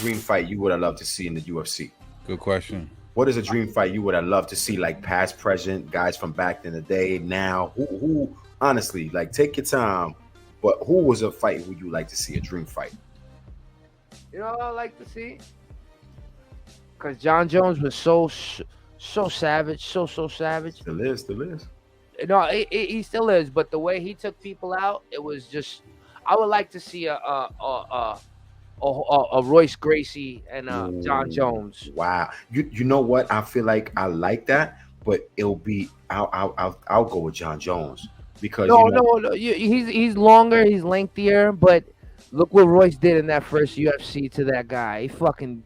dream fight you would have loved to see in the UFC? Good question. What is a dream fight you would have loved to see, like past, present, guys from back in the day, now? Who honestly, like, take your time, but who was a fight would you like to see, a dream fight? You know what I like to see? Because John Jones was so savage, so savage. Still is. No, he still is, but the way he took people out, it was just. I would like to see a Royce Gracie and John Jones. Wow, you know what? I feel like I like that, but it'll be I'll go with John Jones because no. He's longer, he's lengthier, but look what Royce did in that first UFC to that guy. He fucking.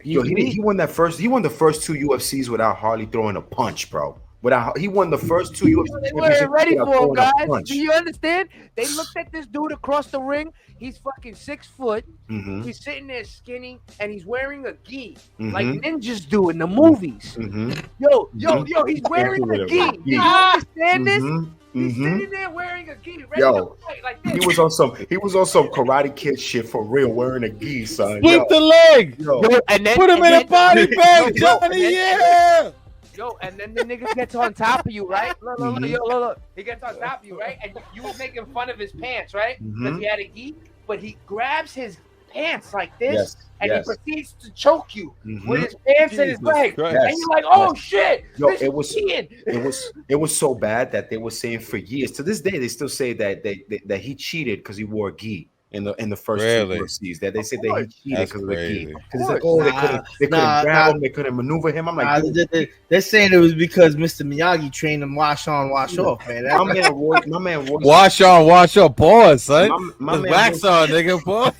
He won that first. He won the first 2 UFCs without hardly throwing a punch, bro. He won the first 2 UFC. They weren't ready for him, guys. Do you understand? They looked at this dude across the ring. He's fucking 6 foot. Mm-hmm. He's sitting there skinny, and he's wearing a gi like Mm-hmm. ninjas do in the movies. Mm-hmm. Yo, he's wearing a gi. Do you understand this? Mm-hmm. He's sitting there wearing a gi, ready to fight like this. He was on some Karate Kid shit for real, wearing a gi, son. Split the leg. And then, put him in a body bag, Johnny. Yeah. Yo, and then the nigga gets on top of you, right? Look. He gets on top of you, right? And you were making fun of his pants, right? Because he had a gi, but he grabs his pants like this, and he proceeds to choke you with his pants and his leg. And you're like, oh shit! Yo, it was so bad that they were saying for years. To this day, they still say that he cheated because he wore a gi in the first 2 UFCs. That they said that he cheated because of the gi. Because it's like, oh, they couldn't grab him, they couldn't maneuver him. I'm like, they're saying it was because Mr. Miyagi trained him wash on, wash off, man. My man Royce. Wash on, wash off. Pause, son. Wax on, nigga. Pause.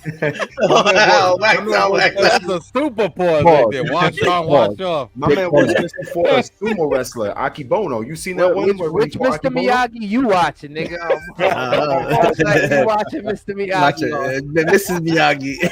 That's a super pause right there. Wash on, wash off. My man was Mr. for a sumo wrestler, Akibono. You seen that one? Which Mr. Miyagi you watching, nigga? You watching Mr. Miyagi? This is Miyagi.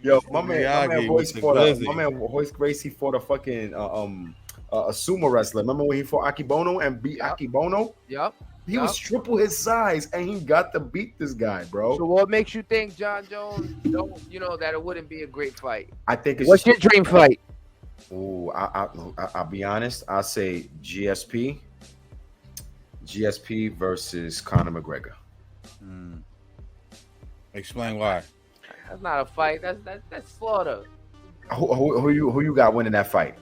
Yo, my man Royce Gracie fought a fucking a sumo wrestler. Remember when he fought Akibono and beat Akibono? Yep. He was triple his size and he got to beat this guy, bro. So what makes you think John Jones that it wouldn't be a great fight? I think it's what's your dream fight? Oh, I'll be honest. I'll say GSP versus Conor McGregor. Explain why. That's not a fight. That's slaughter. Who you got winning that fight?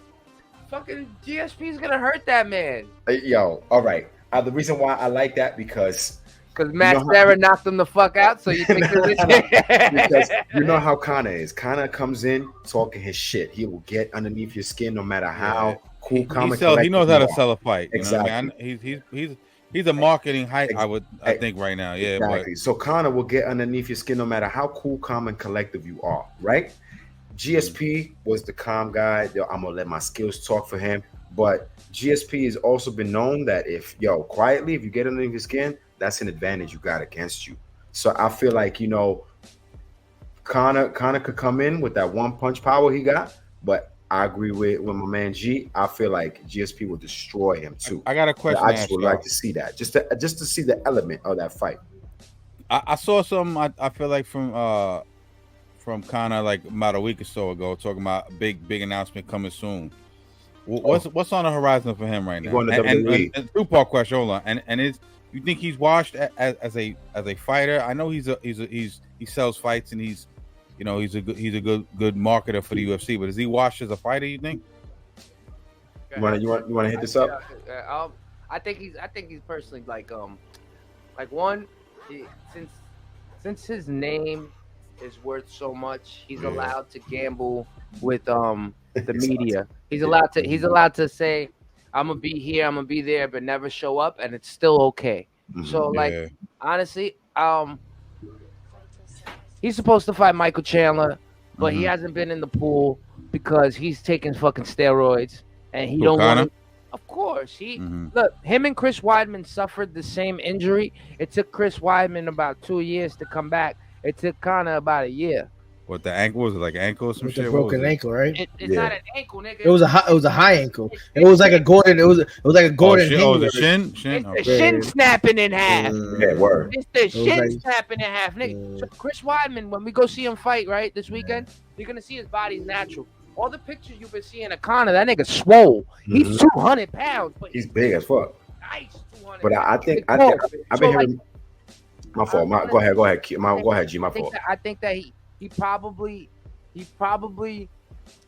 Fucking GSP's gonna hurt that man. Yo, all right. The reason why I like that because Matt Serra knocked him the fuck out. So you think because you know how Conor is. Conor comes in talking his shit. He will get underneath your skin no matter how cool. He knows how to sell a fight. Exactly. You know what I mean? He's a marketing hype. I think right now. Yeah. Exactly. But. So Conor will get underneath your skin no matter how cool, calm, and collective you are. Right. GSP was the calm guy. I'm gonna let my skills talk for him. But GSP has also been known that if you get underneath your skin, that's an advantage you got against you. So I feel like, Conor could come in with that one punch power he got, but I agree with my man G. I feel like GSP will destroy him too. I got a question. I just would like to see that, just to see the element of that fight. I saw some. I feel like from Conor like about a week or so ago, talking about a big announcement coming soon. What's on the horizon for him right now? And 2-part question. Hold on. And you think he's washed as a fighter? I know he sells fights and he's a good marketer for the UFC, but is he washed as a fighter? You think? You want to hit this up? I think he's personally since his name is worth so much, he's allowed to gamble with the media. He's allowed to say, I'm gonna be here, I'm gonna be there, but never show up, and it's still okay. So honestly, he's supposed to fight Michael Chandler, but he hasn't been in the pool because he's taking fucking steroids, and he don't want to. Of course, look. Him and Chris Weidman suffered the same injury. It took Chris Weidman about 2 years to come back. It took Conor about a year. What the ankle was it like ankle or some With shit? a broken ankle, right? It's not an ankle, nigga. It was a high ankle. It was like a Gordon. It was like a Gordon. The shin. It's the shin snapping in half. Yeah, word. It's the shin snapping in half, nigga. So Chris Weidman, when we go see him fight, right, this weekend, you're gonna see his body's natural. All the pictures you've been seeing of Conor, that nigga swole. He's 200 pounds, but he's big as fuck. Nice 200. But I think I've been hearing. My fault. Go ahead, G. My fault. I think that he probably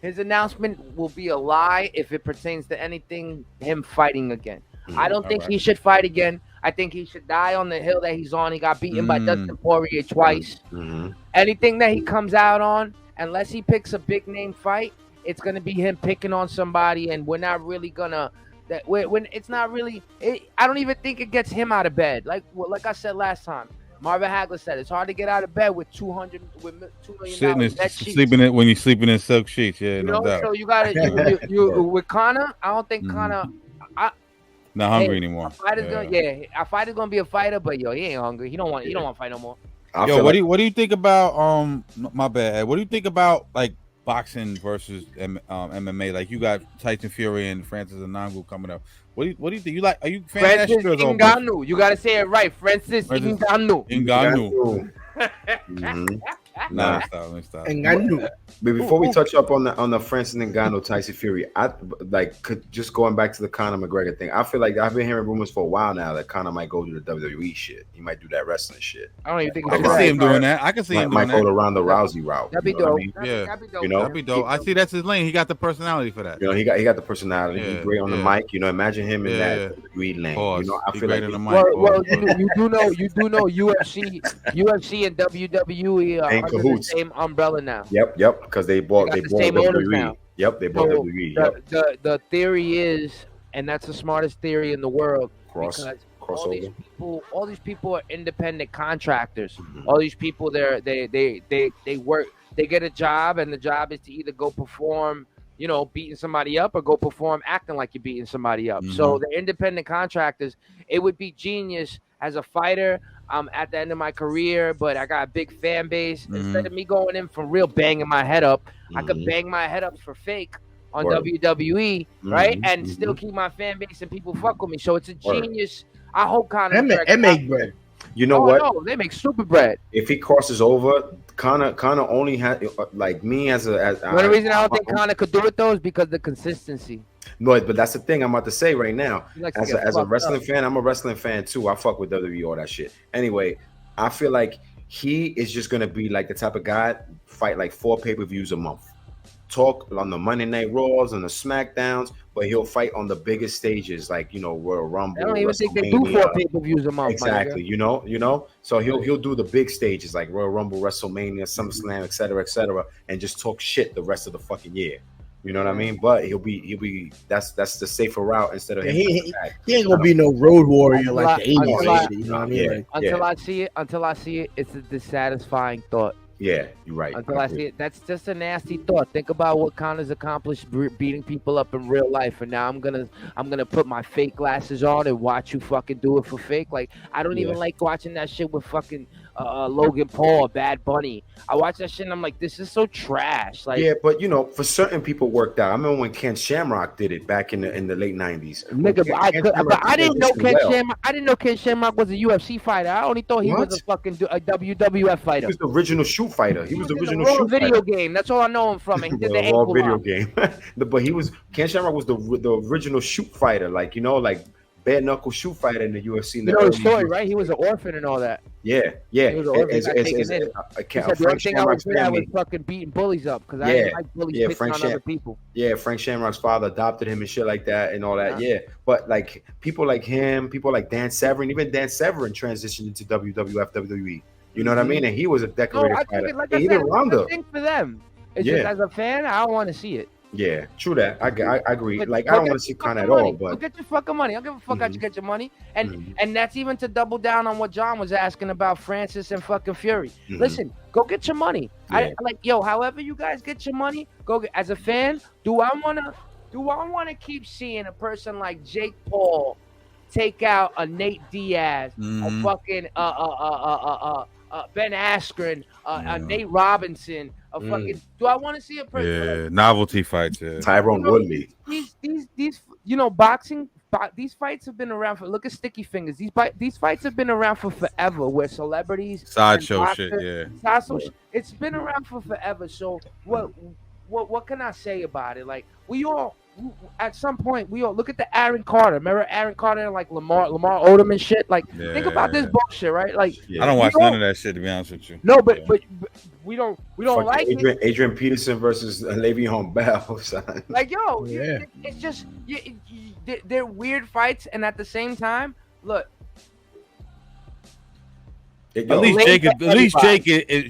his announcement will be a lie if it pertains to anything him fighting again. I don't think he should fight again. I think he should die on the hill that he's on. He got beaten by Dustin Poirier twice. Anything that he comes out on, unless he picks a big name fight, it's gonna be him picking on somebody, and we're not really gonna. When it's not really, I don't even think it gets him out of bed. Like I said last time, Marvin Hagler said it's hard to get out of bed with $2 million net sheets. When you're sleeping in silk sheets, yeah, no doubt. So you got you with Conor. I don't think Conor. Not hungry anymore. Our fighter's gonna be a fighter, but he ain't hungry. He don't want to fight no more. What do you think about my bad? What do you think about like boxing versus MMA? Like you got Tyson Fury and Francis Ngannou coming up. What do you think? You like? Are you fan Francis Ngannou? You gotta say it right. Francis Ngannou. Nah, stop. Ngannou. But before we touch up on the Francis Ngannou Tyson Fury, I just going back to the Conor McGregor thing. I feel like I've been hearing rumors for a while now that Conor might go to the WWE shit. He might do that wrestling shit. I don't even think I can see him doing that. I can see him doing that. Might go the Ronda Rousey route. That'd be dope. That'd be dope. I see that's his lane. He got the personality for that. He got the personality. He's great on the mic. Imagine him in that WWE lane. I feel like on the mic. Well, you do know UFC and WWE are under the same umbrella now. Yep. Because they bought WWE. Yep, they bought WWE. The theory is, and that's the smartest theory in the world, because all these people are independent contractors. All these people, they work. They get a job, and the job is to either go perform, beating somebody up, or go perform acting like you're beating somebody up. So they're independent contractors. It would be genius as a fighter. I'm at the end of my career, but I got a big fan base. Instead of me going in for real banging my head up, I could bang my head up for fake on WWE, right? And still keep my fan base and people fuck with me. So it's a genius. I hope Conor make bread. You know what? No, they make super bread. If he crosses over, Conor only had like me as one of the reason I don't think Conor could do it though is because of the consistency. No, but that's the thing I'm about to say right now. As a wrestling fan, I'm a wrestling fan too. I fuck with WWE, all that shit. Anyway, I feel like he is just gonna be like the type of guy fight like 4 pay-per-views a month. Talk on the Monday Night Raws and the SmackDowns, but he'll fight on the biggest stages like Royal Rumble. I don't even think they do 4 pay-per-views a month. Exactly, So he'll do the big stages like Royal Rumble, WrestleMania, SummerSlam, etc., and just talk shit the rest of the fucking year. You know what I mean? But he'll be that's the safer route instead of him. He ain't gonna be no road warrior like the 80s. You know what I mean? Until I see it, it's a dissatisfying thought. Yeah, you're right. Until I see it, that's just a nasty thought. Think about what Conor's accomplished beating people up in real life, and now I'm gonna put my fake glasses on and watch you fucking do it for fake. Like I don't even like watching that shit with fucking Logan Paul or Bad Bunny. I watch that shit and I'm like, this is so trash. Like but for certain people worked out. I remember when Ken Shamrock did it back in the late 90s. Nigga, I didn't know Ken Shamrock. I didn't know Ken Shamrock was a UFC fighter. I only thought he was a fucking WWF fighter. He was the original shoot fighter. He was the original shoot video fighter. Game. That's all I know him from. He did the raw video game. But Ken Shamrock was the original shoot fighter. Like bare knuckle shoot fighter in the UFC. You know the story, right? He was an orphan and all that. Yeah. He was an orphan. Frank Shamrock's family was fucking beating bullies up because I didn't like bullies picking on other people. Yeah, Frank Shamrock's father adopted him and shit like that and all that. Yeah, but like people like him, people like Dan Severn, even Dan Severn transitioned into WWF, WWE. You know what I mean? And he was a decorated fighter. Like I said, I think for them. It's just as a fan, I don't want to see it. Yeah, true that. I agree. Like I don't want to see Conor at all, but go get your fucking money. I don't give a fuck how you get your money. And that's even to double down on what John was asking about Francis and fucking Fury. Listen, go get your money. Yeah. However you guys get your money, go get. As a fan, do I wanna keep seeing a person like Jake Paul take out a Nate Diaz, a fucking Ben Askren, Nate Robinson, a fucking. Do I want to see a person? Yeah, novelty fights. Yeah. Tyrone Woodley. These boxing. These fights have been around for. Look at Sticky Fingers. These fights have been around for forever. Where celebrities sideshow shit. Yeah. It's been around for forever. So what can I say about it? Like we all. At some point, we all look at the Aaron Carter. Remember Aaron Carter and like Lamar Odom and shit. Like, think about this bullshit, right? Like, I don't watch none of that shit, to be honest with you. No, but we don't like Adrian Peterson versus Le'Veon Bell. Son. Like, yo, it's just they're weird fights, and at the same time, look. At least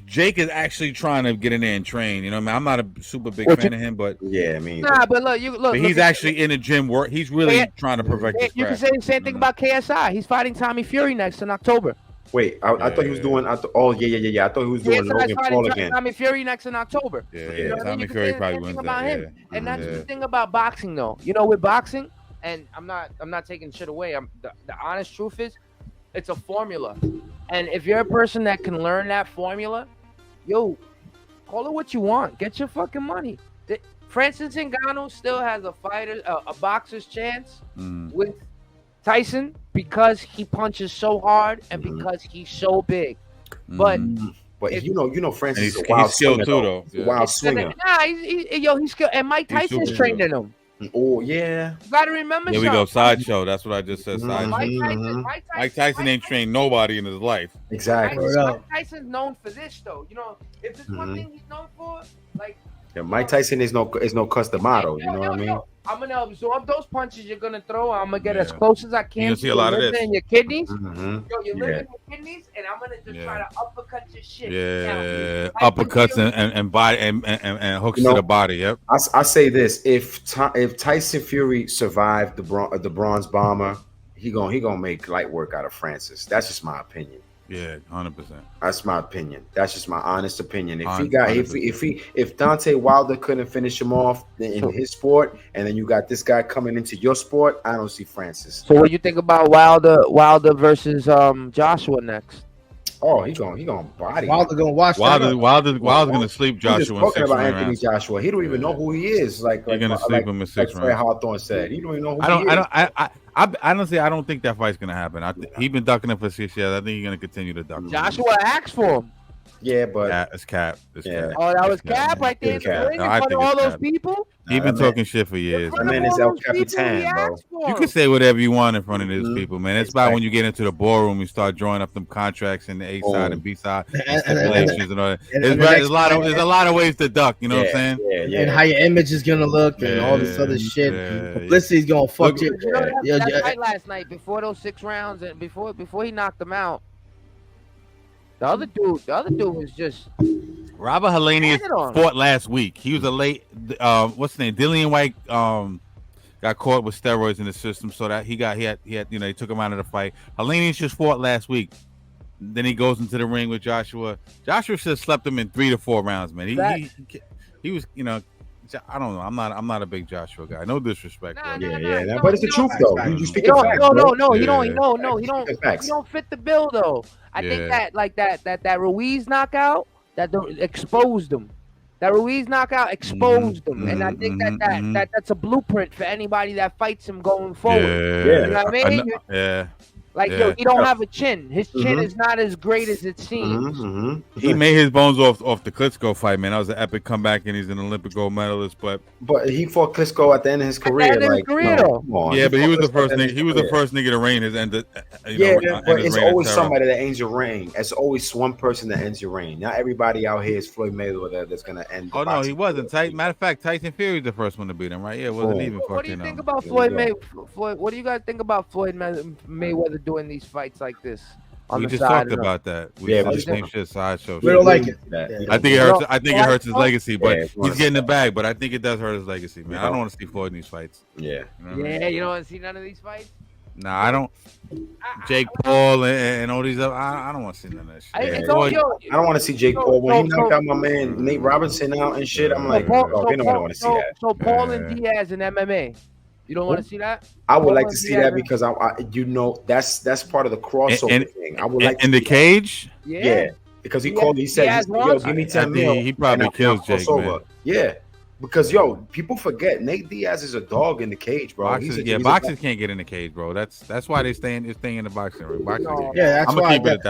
Jake is actually trying to get in there and train. You know, what I mean, I'm not a super big fan of him, but but look, but he's actually in the gym work. He's really trying to perfect his craft. You can say the same thing about KSI. He's fighting Tommy Fury next in October. Wait, I thought he was doing. I thought he was doing Logan Paul again. Tommy Fury next in October. Yeah, Tommy Fury probably wins that. Him. And that's the thing about boxing, though. You know, with boxing, and I'm not taking shit away. The honest truth is, it's a formula. And if you're a person that can learn that formula, yo, call it what you want. Get your fucking money. Francis Ngannou still has a boxer's chance with Tyson because he punches so hard and because he's so big. But if, you know, Francis is a wild swinger too, though. Yeah. Wild swinger. He's skilled. And Mike Tyson's training him. Oh yeah, you gotta remember. Here we go, sideshow. That's what I just said. Sideshow. Mike Tyson ain't trained nobody in his life. Exactly. Mike Tyson's known for this, though. You know, if there's one thing he's known for, like. Yeah, Mike Tyson is no customato. You know what I mean? I'm gonna absorb those punches you're gonna throw. I'm gonna get as close as I can. You see a lot of this in your kidneys. Yo, you're living in your kidneys, and I'm gonna just try to uppercut your shit. Yeah, uppercuts and body and hooks to the body. Yep. I say this: if Tyson Fury survived the Bronze Bomber, he gonna make light work out of Francis. That's just my opinion. Yeah, 100%. That's my opinion. That's just my honest opinion. If Deontay Wilder couldn't finish him off in his sport, and then you got this guy coming into your sport, I don't see Francis. So what do you think about Wilder versus Joshua next? Oh, he gonna body. Wilder gonna watch. Wilder's gonna sleep Joshua. Talking about Anthony Joshua, he don't even know who he is. He's gonna sleep him in 6 rounds. Fred Hawthorne said, he don't even know who he is. Honestly, I don't think that fight's gonna happen. He's been ducking him for 6 years. I think he's gonna continue to duck him. Joshua asked for him. Yeah, but it's Cap. Yeah. Oh, that was Cap right there. In front of all those people. He's been talking shit for years. The man is El Capitan, bro. You can say whatever you want in front of these people, man. It's about when you get into the ballroom, you start drawing up them contracts and the A side and B side stipulations and all that. There's a lot of ways to duck. You know what I'm saying? And how your image is gonna look and all this other shit. Publicity's gonna fuck you. That fight last night before those 6 rounds and before he knocked them out. The other dude was just. Robert Helenius fought last week. He was a late. What's his name? Dillian White got caught with steroids in the system, so that he had they took him out of the fight. Helenius just fought last week. Then he goes into the ring with Joshua. Joshua should have slept him in 3 to 4 rounds, man. He was I don't know. I'm not a big Joshua guy. No disrespect. But it's the truth though. You speak facts. No. He don't fit the bill though. I think that Ruiz knockout that exposed him. That Ruiz knockout exposed him, and I think that's a blueprint for anybody that fights him going forward. You know what I mean? Yo, he don't have a chin. His chin is not as great as it seems. He made his bones off the Klitschko fight, man. That was an epic comeback, and he's an Olympic gold medalist. But he fought Klitschko at the end of his career. But he was the first nigga. He was the first nigga to reign his end. But it's always somebody that ends your reign. It's always one person that ends your reign. Not everybody out here is Floyd Mayweather that's gonna end. Oh no, he wasn't. Matter of fact, Tyson Fury was the first one to beat him, right? Yeah, it wasn't even. What do you think about Floyd Mayweather? What do you guys think about Floyd Mayweather doing these fights like this? We just talked about that. We said the same shit. Sideshow. We don't like it. I think it hurts. I think it hurts his legacy, but he's getting the bag. But I think it does hurt his legacy, man. I don't want to see Floyd in these fights. You don't want to see none of these fights. Nah, I don't. Jake Paul and all these other. I don't want to see none of that shit. I don't want to see Jake Paul when he knocked out my man Nate Robinson out and shit. I'm like, they don't want to see that. So Paul and Diaz in MMA. You don't want to see that? I would like to see that because that's part of the crossover thing. I would like in the cage. Yeah. because he called. He said, "Yo, give me 10 mil." He probably kills Jake, man. Yeah. Because people forget Nate Diaz is a dog in the cage, bro. Boxers can't get in the cage, bro. That's why they stay in the boxing ring. That's why keep it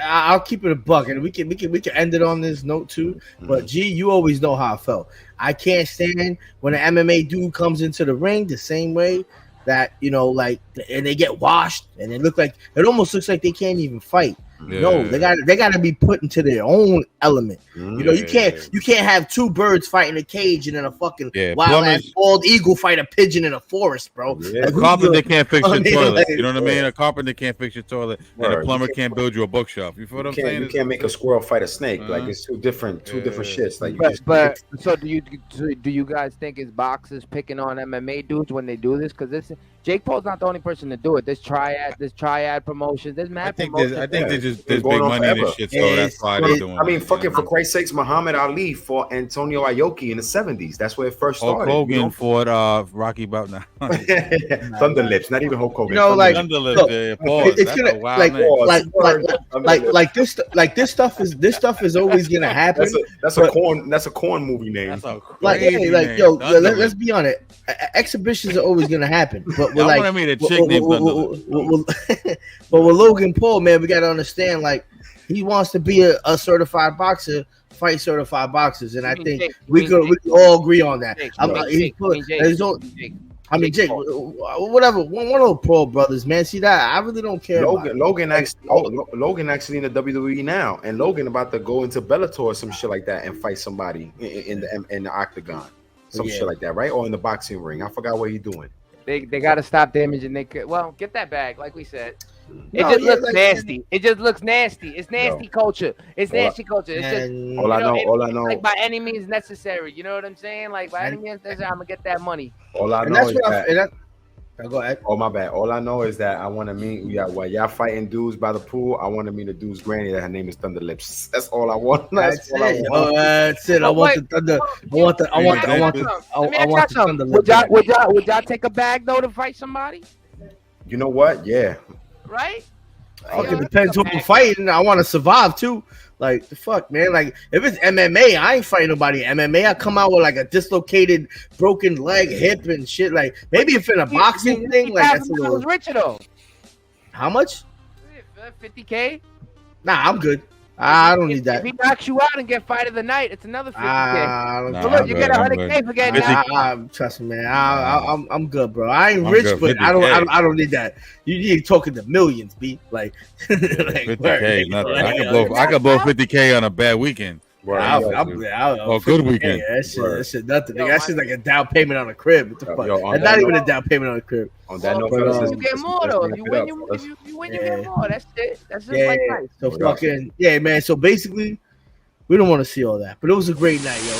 I'll keep it a buck, and we can end it on this note too. But G, you always know how I felt. I can't stand when an MMA dude comes into the ring the same way that and they get washed, and it almost looks like they can't even fight. Yeah. No, they got to be put into their own element. You can't have two birds fighting a cage and then a fucking wild ass bald eagle fight a pigeon in a forest, bro. Yeah. A carpenter can't fix your toilet. You know what I mean? A carpenter can't fix your toilet, and a plumber can't build you a bookshelf. You feel what I'm saying? You can't make a squirrel fight a snake. Like it's two different shits. Like, so do you guys think it's boxers picking on MMA dudes when they do this? Because Jake Paul's not the only person to do it. There's triad promotions. There's mad promotions. I think there's big money in this shit, so that's why they're doing it. I mean, fucking for Christ's sakes, Muhammad Ali fought Antonio Aoki in the 70s. That's where it first started. Hulk Hogan fought Rocky Balboa. Thunder Lips, not even Hulk Hogan. Thunder Lips. It's gonna this stuff is always gonna happen. That's a corn movie name. Let's be honest. Exhibitions are always gonna happen, but we're like, but with Logan Paul, man, we gotta understand, like, he wants to be a certified boxer, fight certified boxers, and I think we can all agree on that. Jake, whatever, one of the Paul brothers, man. See that? I really don't care. Logan actually in the WWE now, and Logan about to go into Bellator or some shit like that and fight somebody in the octagon, some shit like that, right? Or in the boxing ring. I forgot what he's doing. They got to stop the image, and get that bag, like we said. It just looks nasty. It just looks nasty. It's nasty culture. It's nasty culture. It's just all I know. Like, by any means necessary. You know what I'm saying? Like, by any means necessary, I'm gonna get that money. All I know is that. Go ahead. Oh, my bad. All I know is that I want to meet. While y'all fighting dudes by the pool, I want to meet a dude's granny that her name is Thunder Lips. That's all I want. That's it. I want the Thunder. I want the Thunder Lips. Would y'all take a bag though to fight somebody? You know what? Yeah. Right? It depends who I'm fighting. I want to survive too. Like, the fuck, man. Like, if it's MMA, I ain't fighting nobody. MMA, I come out with like a dislocated, broken leg, hip, and shit. Like, maybe if in a boxing thing, like, that's a little. Richer though. How much? $50K. Nah, I'm good. I don't need that. If he knocks you out and get fight of the night, it's another $50K. So look, you get $100K for getting that. Trust me, man. I'm good, bro. I ain't rich, but I don't need that. You need talking to millions, B. Like, 50K, nothing. I could blow $50K on a bad weekend. Or good weekend. Yeah, that shit nothing. That shit's like a down payment on a crib. What the fuck? That's not even a down payment on a crib. On that note, you get more though. You win, you get more. That's it. That's just like life. So fucking man. So basically, we don't want to see all that. But it was a great night, yo.